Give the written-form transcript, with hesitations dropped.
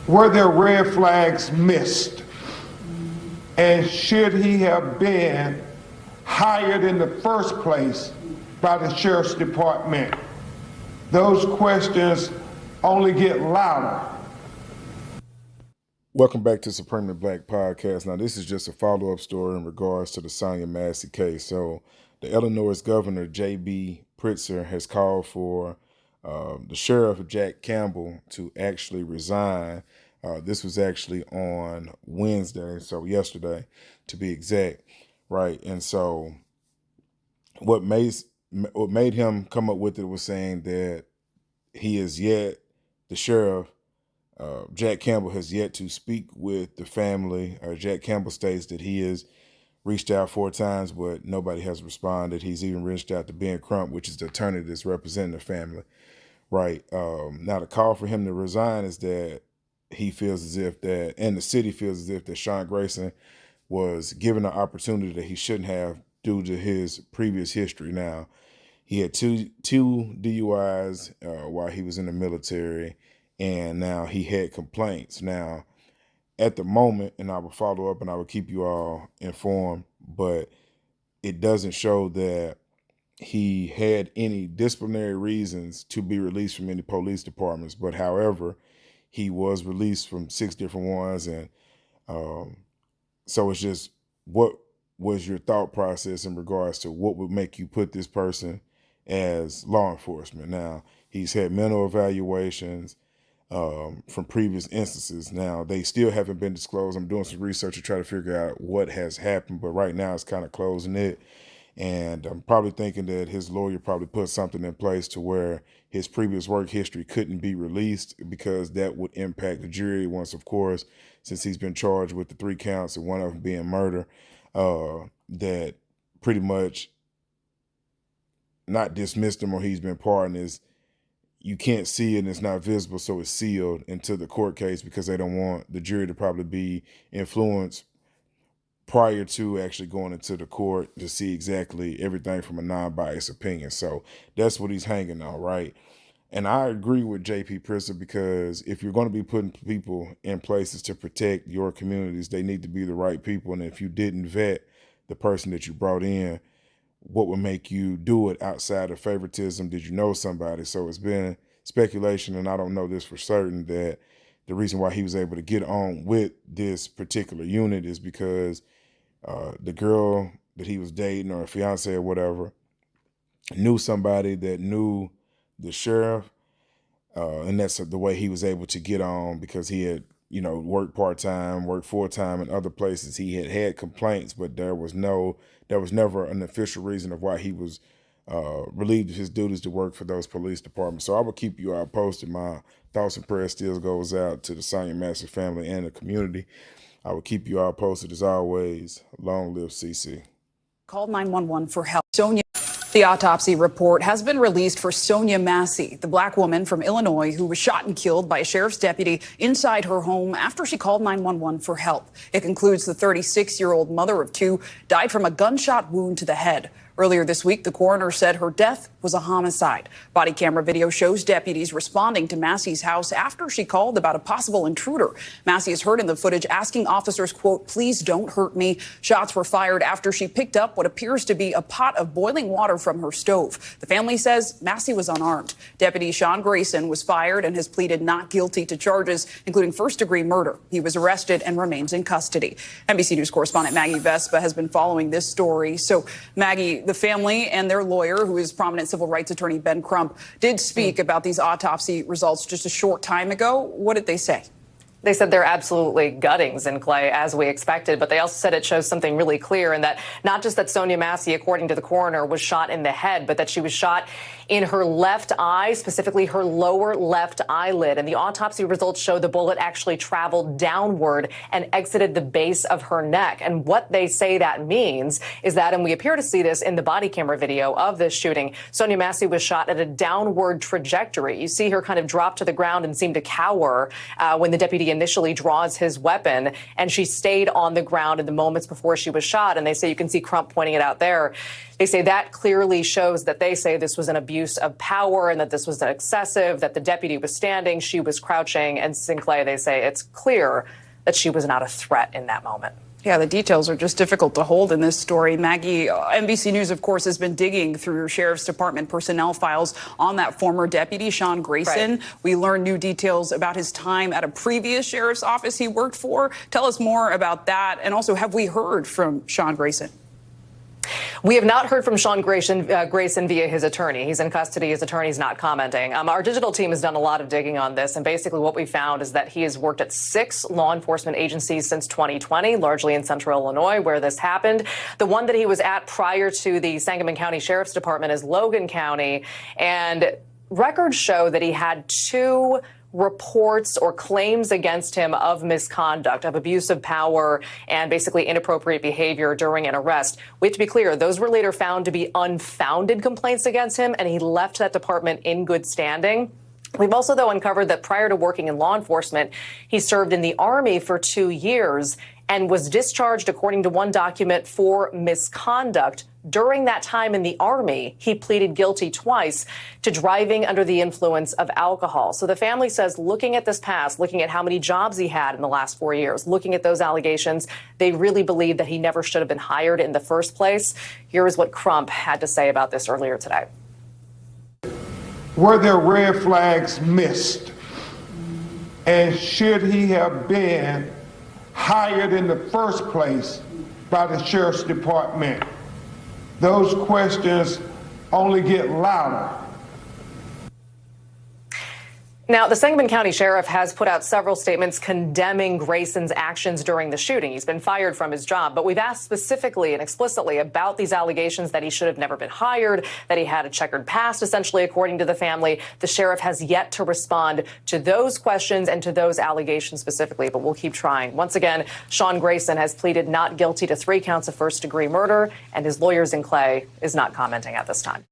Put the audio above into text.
Were there red flags missed? And should he have been hired in the first place by the sheriff's department? Those questions only get louder. Welcome back to Supremely Black Podcast. Now, this is just a follow-up story in regards to the Sonya Massey case. So, the Illinois governor, J.B. Pritzker, has called for the sheriff, Jack Campbell, to actually resign. This was actually on Wednesday, so yesterday, to be exact, right? And so, what made him come up with it was saying that he is yet, the sheriff, Jack Campbell has yet to speak with the family. Jack Campbell states that he has reached out 4 times, but nobody has responded. He's even reached out to Ben Crump, which is the attorney that's representing the family, right? Now, the call for him to resign is that he feels as if that, and the city feels as if that Sean Grayson was given an opportunity that he shouldn't have due to his previous history. Now, he had two DUIs while he was in the military, and now he had complaints. Now, at the moment, and I will follow up and I will keep you all informed, but it doesn't show that he had any disciplinary reasons to be released from any police departments. But however, he was released from 6 different ones. And so it's just, what was your thought process in regards to what would make you put this person as law enforcement? Now, he's had mental evaluations from previous instances. Now, they still haven't been disclosed. I'm doing some research to try to figure out what has happened, but right now it's kind of closing it. And I'm probably thinking that his lawyer probably put something in place to where his previous work history couldn't be released, because that would impact the jury once, of course, since he's been charged with the 3 counts and one of them being murder, that pretty much not dismissed him or he's been pardoned. Is you can't see it and it's not visible, so it's sealed into the court case because they don't want the jury to probably be influenced prior to actually going into the court to see exactly everything from a non-biased opinion. So that's what he's hanging on, right? And I agree with J.P. Pritzker, because if you're going to be putting people in places to protect your communities, they need to be the right people. And if you didn't vet the person that you brought in, what would make you do it outside of favoritism? Did you know somebody? So it's been speculation, and I don't know this for certain, that the reason why he was able to get on with this particular unit is because the girl that he was dating, or a fiance or whatever, knew somebody that knew the sheriff. And that's the way he was able to get on, because he had, worked part-time, worked full-time in other places. He had complaints, but there was never an official reason of why he was relieved of his duties to work for those police departments. So I will keep you all posted. My thoughts and prayers still goes out to the Sonya Massey family and the community. I will keep you all posted as always. Long live CC. Called 911 for help. The autopsy report has been released for Sonya Massey, the black woman from Illinois who was shot and killed by a sheriff's deputy inside her home after she called 911 for help. It concludes the 36-year-old mother of 2 died from a gunshot wound to the head. Earlier this week, the coroner said her death was a homicide. Body camera video shows deputies responding to Massey's house after she called about a possible intruder. Massey is heard in the footage asking officers, quote, "Please don't hurt me." Shots were fired after she picked up what appears to be a pot of boiling water from her stove. The family says Massey was unarmed. Deputy Sean Grayson was fired and has pleaded not guilty to charges, including first-degree murder. He was arrested and remains in custody. NBC News correspondent Maggie Vespa has been following this story. So, Maggie, the family and their lawyer, who is prominent civil rights attorney Ben Crump, did speak about these autopsy results just a short time ago. What did they say? They said they're absolutely gutting Clay, as we expected, but they also said it shows something really clear, and that not just that Sonya Massey, according to the coroner, was shot in the head, but that she was shot in her left eye, specifically her lower left eyelid. And the autopsy results show the bullet actually traveled downward and exited the base of her neck. And what they say that means is that, and we appear to see this in the body camera video of this shooting, Sonya Massey was shot at a downward trajectory. You see her kind of drop to the ground and seem to cower when the deputy initially draws his weapon, and she stayed on the ground in the moments before she was shot. And they say, you can see Crump pointing it out there. They say that clearly shows that they say this was an abuse of power and that this was excessive, that the deputy was standing, she was crouching. And Sinclair, they say it's clear that she was not a threat in that moment. Yeah, the details are just difficult to hold in this story. Maggie, NBC News, of course, has been digging through Sheriff's Department personnel files on that former deputy, Sean Grayson. Right. We learned new details about his time at a previous sheriff's office he worked for. Tell us more about that. And also, have we heard from Sean Grayson? We have not heard from Sean Grayson via his attorney. He's in custody. His attorney's not commenting. Our digital team has done a lot of digging on this, and basically what we found is that he has worked at 6 law enforcement agencies since 2020, largely in central Illinois, where this happened. The one that he was at prior to the Sangamon County Sheriff's Department is Logan County, and records show that he had 2 reports or claims against him of misconduct, of abuse of power, and basically inappropriate behavior during an arrest. We have to be clear, those were later found to be unfounded complaints against him, and he left that department in good standing. We've also, though, uncovered that prior to working in law enforcement, he served in the Army for 2 years and was discharged, according to one document, for misconduct. During that time in the Army, he pleaded guilty twice to driving under the influence of alcohol. So the family says, looking at this past, looking at how many jobs he had in the last 4 years, looking at those allegations, they really believe that he never should have been hired in the first place. Here is what Crump had to say about this earlier today. Were there red flags missed? And should he have been hired in the first place by the Sheriff's Department? Those questions only get louder. Now, the Sangamon County Sheriff has put out several statements condemning Grayson's actions during the shooting. He's been fired from his job, but we've asked specifically and explicitly about these allegations that he should have never been hired, that he had a checkered past, essentially, according to the family. The sheriff has yet to respond to those questions and to those allegations specifically, but we'll keep trying. Once again, Sean Grayson has pleaded not guilty to 3 counts of first-degree murder, and his lawyer, Sinclair, is not commenting at this time.